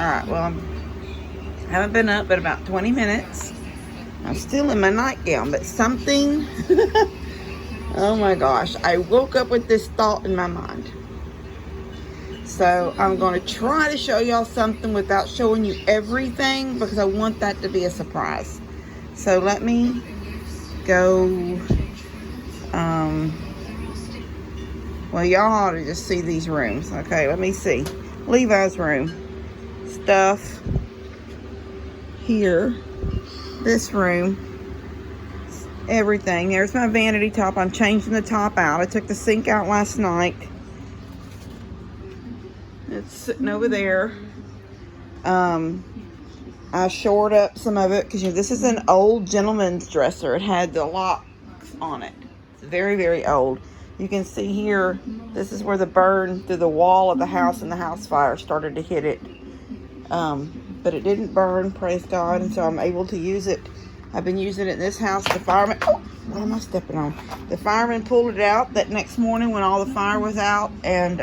Alright, well, I haven't been up but about 20 minutes. I'm still in my nightgown, but something, oh my gosh, I woke up with this thought in my mind. So I'm going to try to show y'all something without showing you everything because I want that to be a surprise. So let me go, well, y'all ought to just see these rooms. Okay, let me see. Levi's room. Stuff here. This room. Everything. There's my vanity top. I'm changing the top out. I took the sink out last night. It's sitting over there. I shored up some of it because this is an old gentleman's dresser. It had the locks on it. It's very, very old. You can see here, this is where the burn through the wall of the house and the house fire started to hit it. But it didn't burn, praise God, and so I'm able to use it. I've been using it in this house. The fireman, oh, what am I stepping on? The fireman pulled it out that next morning when all the fire was out, and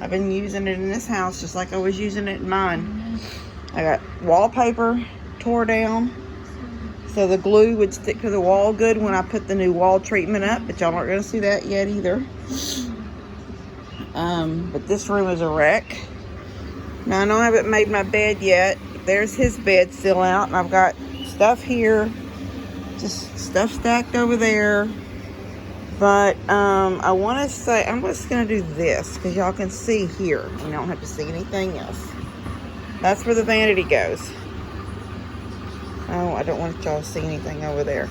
I've been using it in this house just like I was using it in mine. I got wallpaper tore down so the glue would stick to the wall good when I put the new wall treatment up, but y'all aren't going to see that yet either. But this room is a wreck. Now I know I haven't made my bed yet. There's his bed still out, and I've got stuff here, just stuff stacked over there. But I want to say, I'm just going to do this because y'all can see here. You don't have to see anything else. That's where the vanity goes. Oh, I don't want y'all to see anything over there.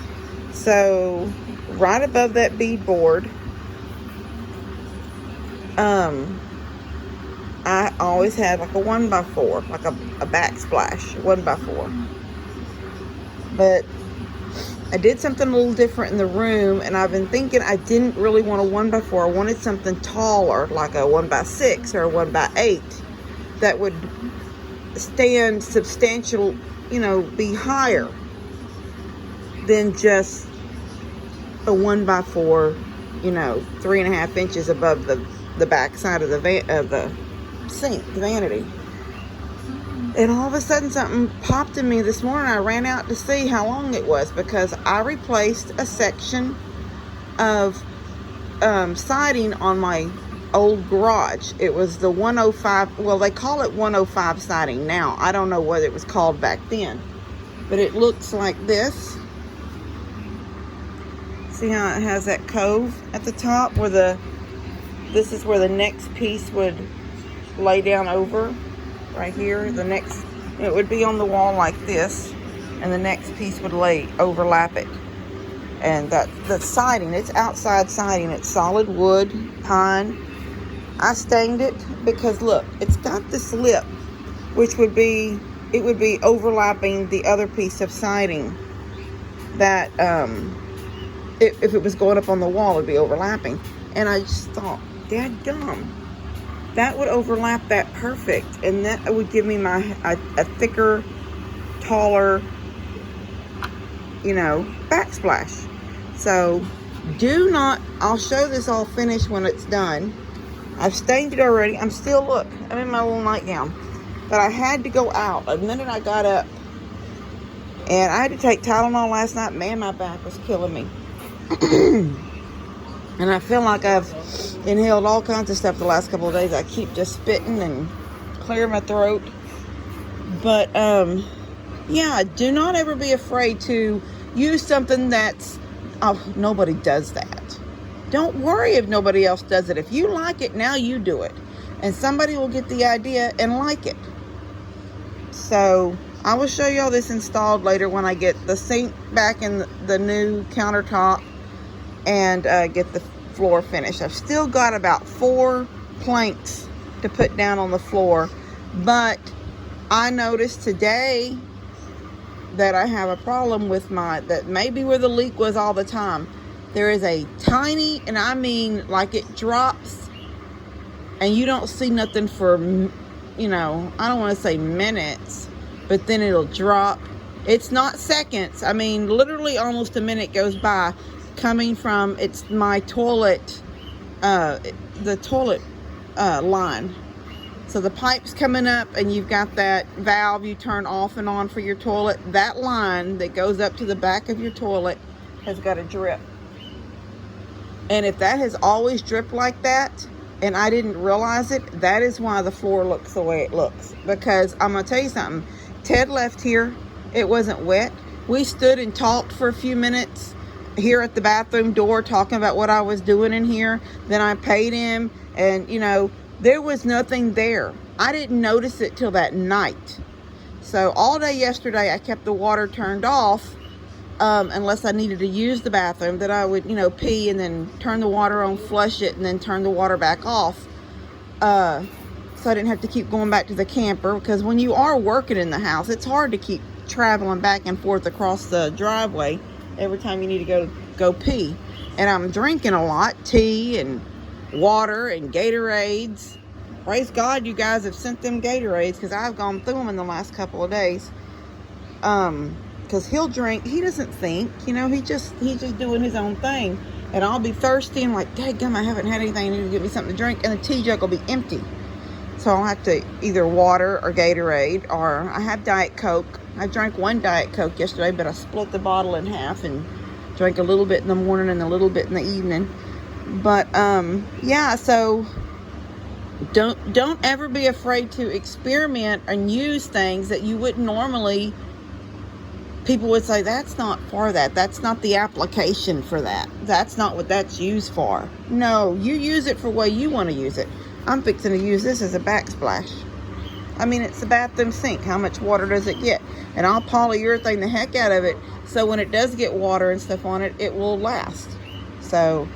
So, right above that beadboard, I always had like a 1x4, like a backsplash, 1x4. But I did something a little different in the room, and I've been thinking I didn't really want a 1x4. I wanted something taller, like a 1x6 or a 1x8 that would stand substantial, be higher than just a 1x4, 3.5 inches above the back side of the sink, the vanity. And all of a sudden something popped in me this morning. I ran out to see how long it was because I replaced a section of siding on my old garage. It was the 105, well, they call it 105 siding now. I don't know what it was called back then, but it looks like this. See how it has that cove at the top where this is where the next piece would lay down over, right here. It would be on the wall like this, and the next piece would overlap it. And the siding, it's outside siding, it's solid wood, pine. I stained it because look, it's got this lip, which would be overlapping the other piece of siding that if it was going up on the wall, it'd be overlapping. And I just thought, dadgum, that would overlap that perfect, and that would give me a thicker, taller, backsplash. So I'll show this all finished when it's done. I've stained it already. I'm in my little nightgown. But I had to go out. The minute I got up, and I had to take Tylenol last night. Man, my back was killing me. And I feel like I've inhaled all kinds of stuff the last couple of days. I keep just spitting and clearing my throat. But, yeah, do not ever be afraid to use something that's, nobody does that. Don't worry if nobody else does it. If you like it, now you do it. And somebody will get the idea and like it. So, I will show y'all this installed later when I get the sink back in the new countertop and get the floor finished. I've still got about 4 planks to put down on the floor, but I noticed today that I have a problem with that maybe where the leak was all the time. There is a tiny, and I mean like it drops and you don't see nothing for, I don't want to say minutes, but then it'll drop. It's not seconds. I mean, literally almost a minute goes by coming from, my toilet, the toilet line. So the pipe's coming up and you've got that valve you turn off and on for your toilet. That line that goes up to the back of your toilet has got a drip. And if that has always dripped like that and I didn't realize it, that is why the floor looks the way it looks. Because I'm going to tell you something. Ted left here. It wasn't wet. We stood and talked for a few minutes here at the bathroom door talking about what I was doing in here. Then I paid him and, you know, there was nothing there. I didn't notice it till that night. So all day yesterday I kept the water turned off unless I needed to use the bathroom. That I would, you know, pee and then turn the water on, flush it, and then turn the water back off. So I didn't have to keep going back to the camper, because when you are working in the house, it's hard to keep traveling back and forth across the driveway every time you need to go pee. And I'm drinking a lot, tea and water and Gatorades. Praise God you guys have sent them Gatorades, because I've gone through them in the last couple of days. Because he'll drink, he doesn't think, you know, he's just doing his own thing. And I'll be thirsty and like, dadgum, I haven't had anything, I need to get me something to drink, and the tea jug will be empty. So I'll have to either water or Gatorade, or I have Diet Coke. I drank one Diet Coke yesterday, but I split the bottle in half and drank a little bit in the morning and a little bit in the evening. But yeah, so don't ever be afraid to experiment and use things that you wouldn't normally. People would say, that's not for that. That's not the application for that. That's not what that's used for. No, you use it for what you want to use it. I'm fixing to use this as a backsplash. I mean, it's the bathroom sink. How much water does it get? And I'll polyurethane the heck out of it, so when it does get water and stuff on it, it will last. So,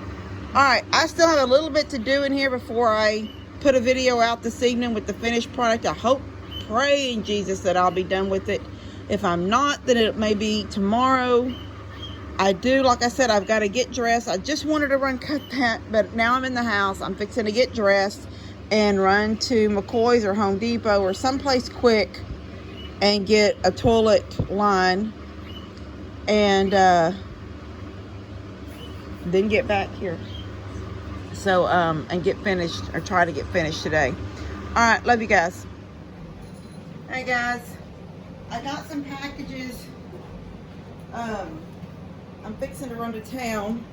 all right, I still have a little bit to do in here before I put a video out this evening with the finished product. I hope, pray in Jesus that I'll be done with it. If I'm not, then it may be tomorrow. Like I said, I've got to get dressed. I just wanted to run cut that, but now I'm in the house. I'm fixing to get dressed and run to McCoy's or Home Depot or someplace quick and get a toilet line, and then get back here. So, and get finished, or try to get finished today. All right, love you guys. Hey guys, I got some packages. I'm fixing to run to town,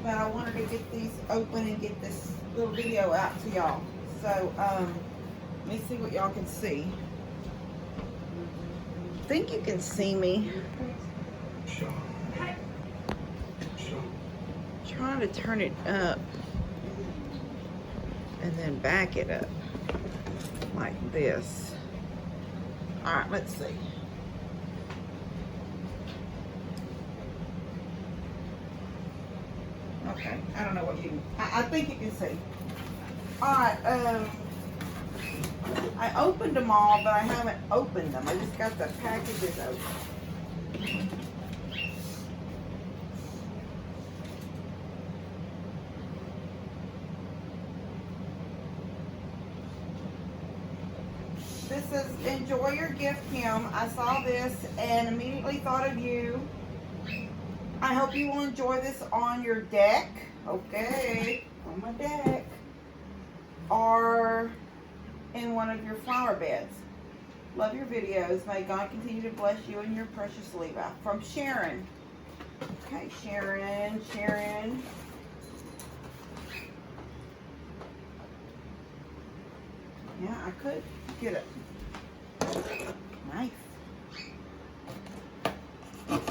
but I wanted to get these open and get this little video out to y'all. So, let me see what y'all can see. I think you can see me. Trying to turn it up and then back it up like this. All right, let's see. Okay, I don't know what you can, I think you can see. All right, I opened them all, but I haven't opened them. I just got the packages open. This is Enjoy Your Gift, Kim. I saw this and immediately thought of you. I hope you will enjoy this on your deck. Okay, on my deck. Or in one of your flower beds. Love your videos. May God continue to bless you and your precious Levi. From Sharon. Okay, Sharon. Yeah, I could get it. Nice. Oh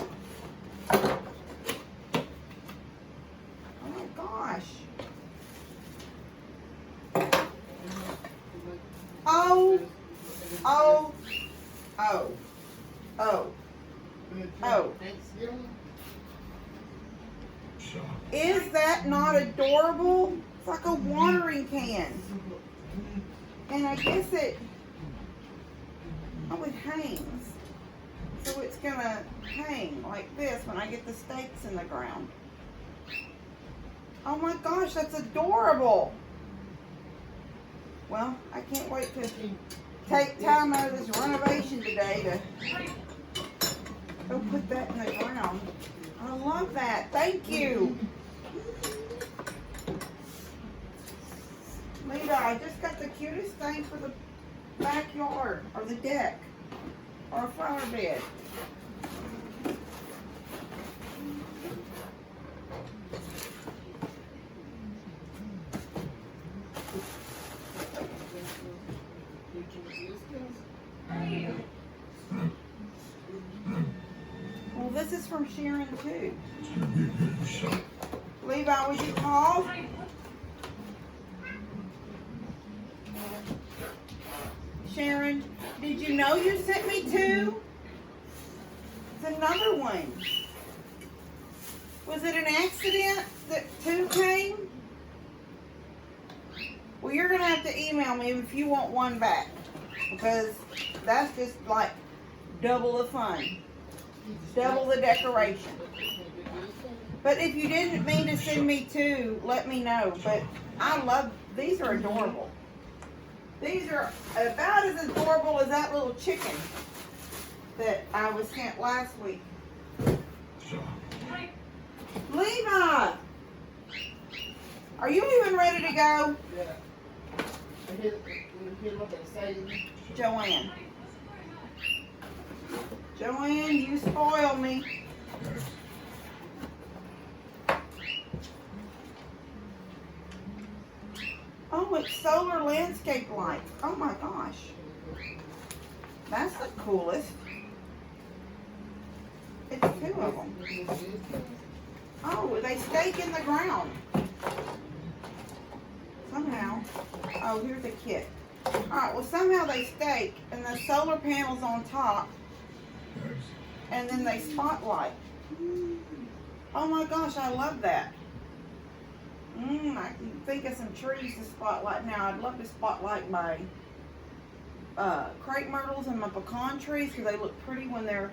my gosh. Oh. Is that not adorable? It's like a watering can. And I guess it hangs. So it's gonna hang like this when I get the stakes in the ground. Oh my gosh, that's adorable. Well, I can't wait to take time out of this renovation today to go put that in the ground. I love that. Thank you. Levi, I just got the cutest thing for the backyard or the deck or a flower bed. Well, this is from Sharon too. Levi, would you call? Sharon, did you know you sent me two? It's another one. Was it an accident that two came? Well, you're going to have to email me if you want one back. Because that's just like double the fun. Double the decoration. But if you didn't mean to send me two, let me know. But I love, these are adorable. These are about as adorable as that little chicken that I was sent last week. Levi! Are you even ready to go? Yeah. Joanne. Joanne, you spoil me. Oh, it's solar landscape lights. Oh my gosh. That's the coolest. It's two of them. Oh, they stake in the ground. Somehow. Oh, here's a kit. Alright, well somehow they stake and the solar panels on top and then they spotlight. Oh my gosh, I love that. I can think of some trees to spotlight now. I'd love to spotlight my crepe myrtles and my pecan trees because they look pretty when they're...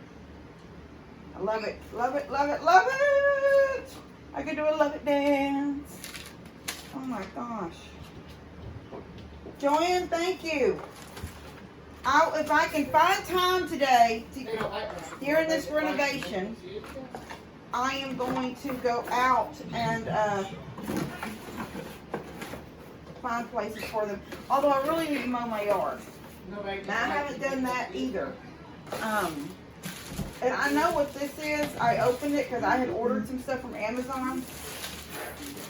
I love it, love it, love it, love it! I could do a love it dance. Oh my gosh. Joanne, thank you. If I can find time today, during this renovation, I am going to go out and find places for them. Although I really need to mow my yard. And I haven't done that either. And I know what this is. I opened it because I had ordered some stuff from Amazon.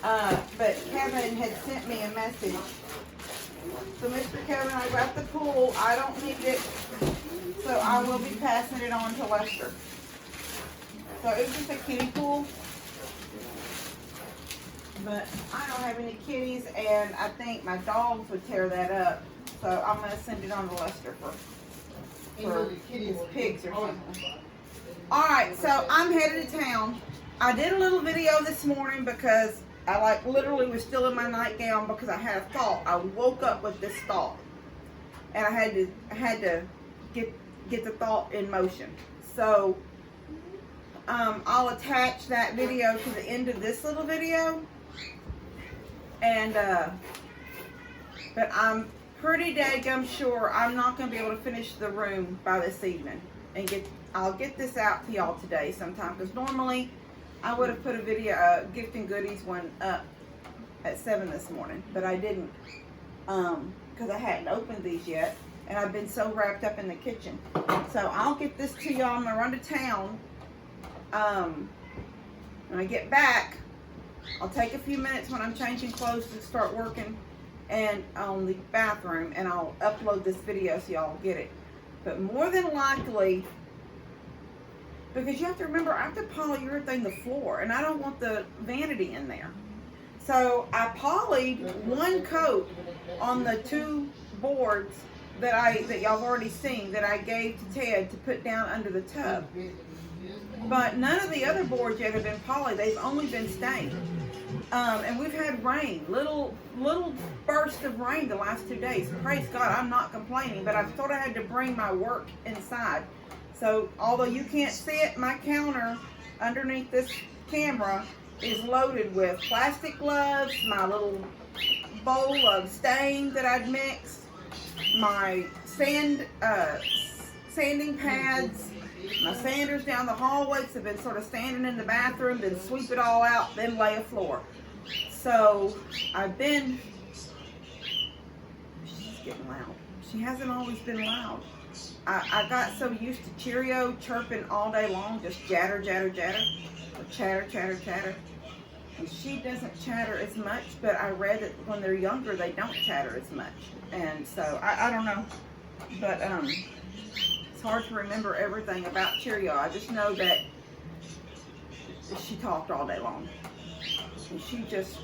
But Kevin had sent me a message. So Mr. Kevin, I got the pool. I don't need it. So I will be passing it on to Lester. So it was just a kiddie pool. But I don't have any kitties and I think my dogs would tear that up. So I'm going to send it on to Lester for his pigs or something. Alright, so I'm headed to town. I did a little video this morning because I literally was still in my nightgown because I had a thought. I woke up with this thought. And I had to get the thought in motion. So I'll attach that video to the end of this little video. And but I'm pretty daggum sure I'm not going to be able to finish the room by this evening. And I'll get this out to y'all today sometime. Because normally I would have put a video, gift and goodies one up at 7 this morning. But I didn't. Because I hadn't opened these yet. And I've been so wrapped up in the kitchen. So I'll get this to y'all. I'm going to run to town. When I get back, I'll take a few minutes when I'm changing clothes to start working and on the bathroom, and I'll upload this video so y'all get it. But more than likely, because you have to remember, I have to polyurethane the floor, and I don't want the vanity in there. So I polyed one coat on the two boards that y'all have already seen that I gave to Ted to put down under the tub. But none of the other boards yet have been polyed. They've only been stained. And we've had rain, little bursts of rain the last 2 days. Praise God, I'm not complaining, but I thought I had to bring my work inside. So although you can't see it, my counter underneath this camera is loaded with plastic gloves, my little bowl of stain that I'd mixed, my sanding pads, my sanders down the hallways have been sort of standing in the bathroom, then sweep it all out, then lay a floor. So I've been getting loud. She hasn't always been loud. I got so used to Cheerio chirping all day long, just jatter, jatter, jatter, or chatter, chatter, chatter. And she doesn't chatter as much, but I read that when they're younger, they don't chatter as much. And so, I don't know. But it's hard to remember everything about Cheerio. I just know that she talked all day long. And she just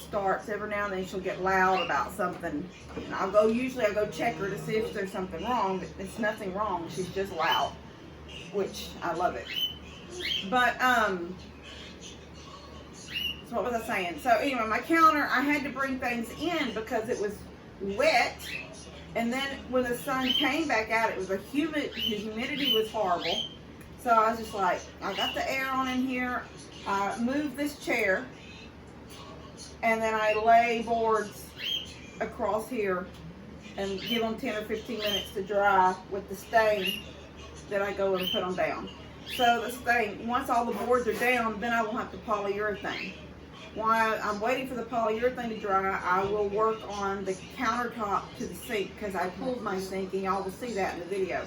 starts every now and then. She'll get loud about something, and usually I go check her to see if there's something wrong, but it's nothing wrong. She's just loud, which I love it. But so what was I saying? So anyway, my counter, I had to bring things in because it was wet, and then when the sun came back out, it was the humidity was horrible. So I was just like, I got the air on in here. I moved this chair, and then I lay boards across here and give them 10 or 15 minutes to dry with the stain that I go and put them down. So the stain, once all the boards are down, then I will have to polyurethane. While I'm waiting for the polyurethane to dry, I will work on the countertop to the sink, because I pulled my sink, and y'all will see that in the video.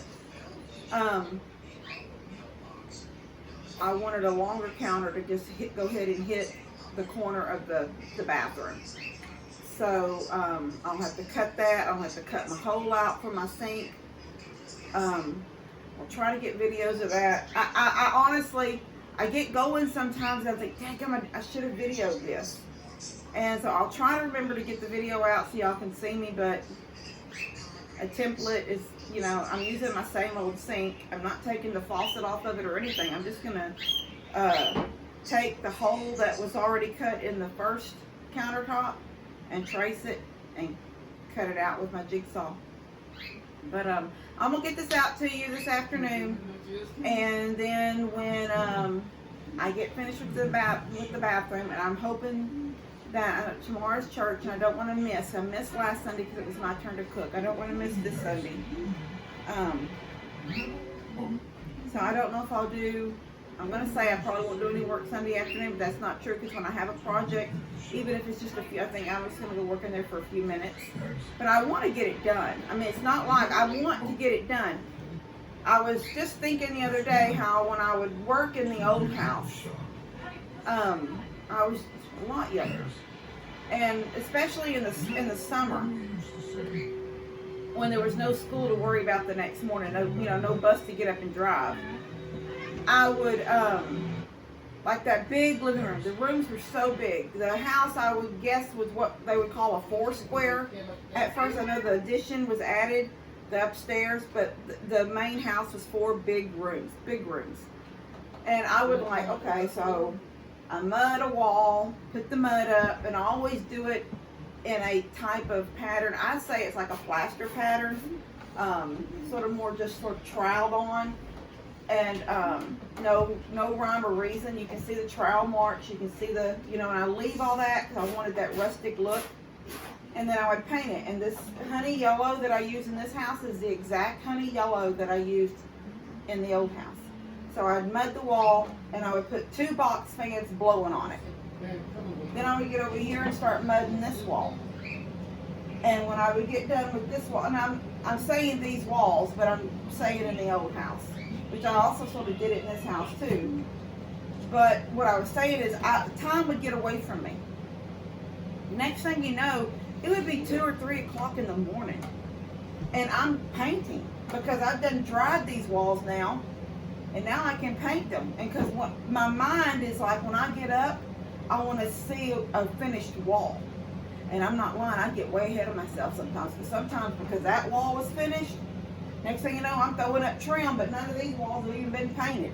I wanted a longer counter to just go ahead and hit the corner of the bathroom. So I'll have to cut that. I'll have to cut my hole out for my sink. I'll try to get videos of that. I honestly, I get going sometimes. I think, dang, I should have videoed this. And so I'll try to remember to get the video out so y'all can see me. But a template is, you know, I'm using my same old sink. I'm not taking the faucet off of it or anything. I'm just gonna take the hole that was already cut in the first countertop and trace it and cut it out with my jigsaw. But I'm gonna get this out to you this afternoon, and then when I get finished with the bathroom, and I'm hoping that tomorrow's church, and I don't want to miss. I missed last Sunday because it was my turn to cook. I don't want to miss this Sunday. So I don't know if I'll do. I'm going to say I probably won't do any work Sunday afternoon, but that's not true, because when I have a project, even if it's just a few, I think I'm just going to go work in there for a few minutes. But I want to get it done. I mean, it's not like I want to get it done. I was just thinking the other day how when I would work in the old house, I was a lot younger. And especially in the summer, when there was no school to worry about the next morning, no bus to get up and drive. I would, like that big living room. The rooms were so big. The house, I would guess, was what they would call a 4-square. At first, I know the addition was added, the upstairs, but the main house was 4 big rooms. And I would okay, so I mud a wall, put the mud up, and I always do it in a type of pattern. I say it's like a plaster pattern, sort of troweled on. And no rhyme or reason. You can see the trowel marks. You can see and I leave all that because I wanted that rustic look. And then I would paint it. And this honey yellow that I use in this house is the exact honey yellow that I used in the old house. So I'd mud the wall, and I would put 2 box fans blowing on it. Then I would get over here and start mudding this wall. And when I would get done with this wall, and I'm saying these walls, but I'm saying in the old house, which I also sort of did it in this house too. But what I was saying is, time would get away from me. Next thing you know, it would be 2 or 3 o'clock in the morning, and I'm painting because I've done dried these walls now, and now I can paint them. And because what my mind is like, when I get up, I want to see a finished wall. And I'm not lying, I get way ahead of myself sometimes. But sometimes because that wall was finished, next thing you know, I'm throwing up trim, but none of these walls have even been painted.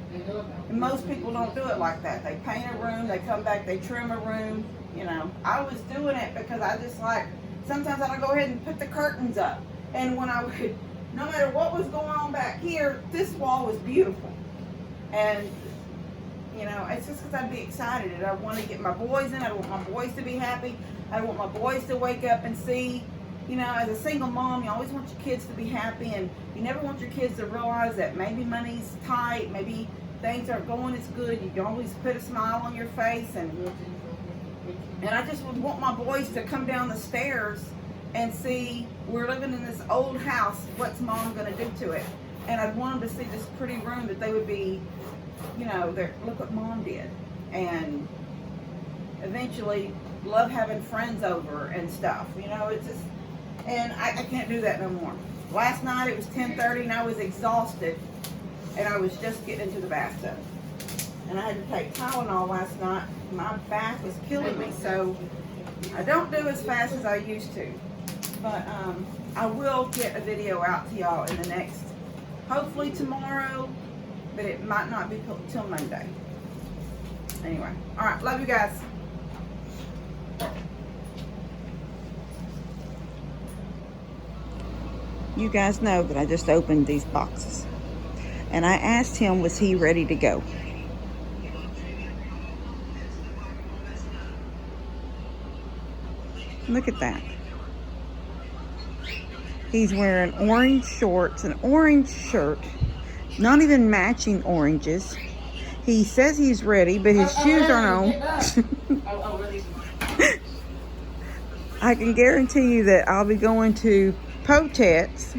And most people don't do it like that. They paint a room, they come back, they trim a room. I was doing it because I just sometimes I'd go ahead and put the curtains up. And when I would, no matter what was going on back here, this wall was beautiful. And, it's just because I'd be excited. And I want to get my boys in. I want my boys to be happy. I want my boys to wake up and see. As a single mom, you always want your kids to be happy, and you never want your kids to realize that maybe money's tight, maybe things aren't going as good. You can always put a smile on your face, and I just would want my boys to come down the stairs and see, we're living in this old house, what's mom gonna do to it? And I'd want them to see this pretty room that they would be, you know, look what mom did. And eventually love having friends over and stuff, you know, it's just, and I can't do that no more. Last night it was 10:30 and I was exhausted and I was just getting into the bathtub. And I had to take Tylenol last night. My back was killing me, so I don't do as fast as I used to. But I will get a video out to y'all in the next, hopefully tomorrow, but it might not be till Monday. Anyway, all right, love you guys. You guys know that I just opened these boxes. And I asked him, was he ready to go? Look at that. He's wearing orange shorts, an orange shirt, not even matching oranges. He says he's ready, but his shoes aren't on. I can guarantee you that I'll be going to Potet's.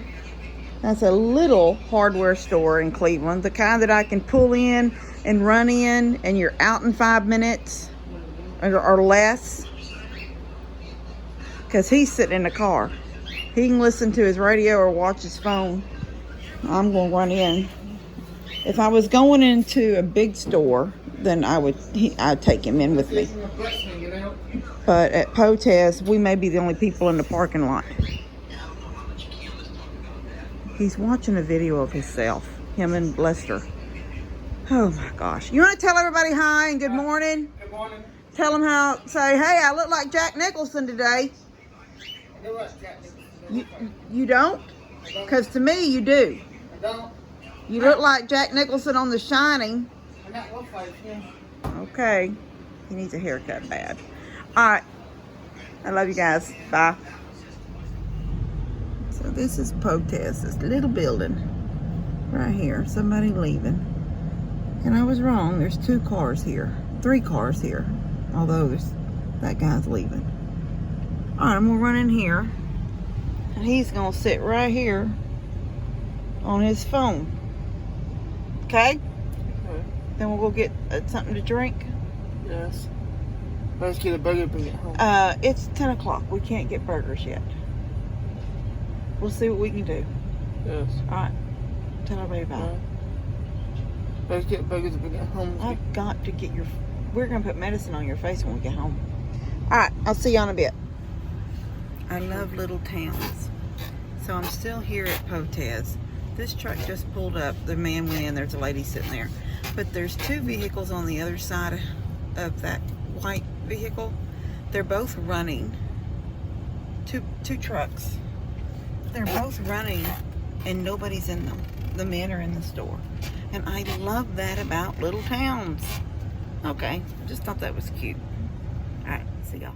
That's a little hardware store in Cleveland, the kind that I can pull in and run in and you're out in 5 minutes or less, because he's sitting in the car. He can listen to his radio or watch his phone. I'm going to run in. If I was going into a big store, then I'd take him in with me. But at Potet's, we may be the only people in the parking lot. He's watching a video of himself, him and Lester. Oh my gosh. You want to tell everybody hi and good morning? Good morning. Tell them say, hey, I look like Jack Nicholson today. I look like Jack Nicholson. You don't? Because to me, you do. I don't. You look like Jack Nicholson on The Shining. I'm not one face, yeah. Okay. He needs a haircut bad. All right. I love you guys. Bye. So this is Potet's, this little building right here. Somebody leaving. And I was wrong. There's 2 cars here. 3 cars here. Although that guy's leaving. All right, I'm going to run in here. And he's going to sit right here on his phone. Okay? Then we'll go get something to drink. Yes. Let's get a burger and bring it home. It's 10 o'clock. We can't get burgers yet. We'll see what we can do. Yes. All right. Tell everybody about it. Let's get burgers and bring it home. I've got to get your... We're going to put medicine on your face when we get home. All right. I'll see you in a bit. I love little towns. So I'm still here at Potet's. This truck just pulled up. The man went in. There's a lady sitting there. But there's 2 vehicles on the other side of that white vehicle. They're both running. Two trucks. They're both running and nobody's in them. The men are in the store. And I love that about little towns. Okay, just thought that was cute. All right, see y'all.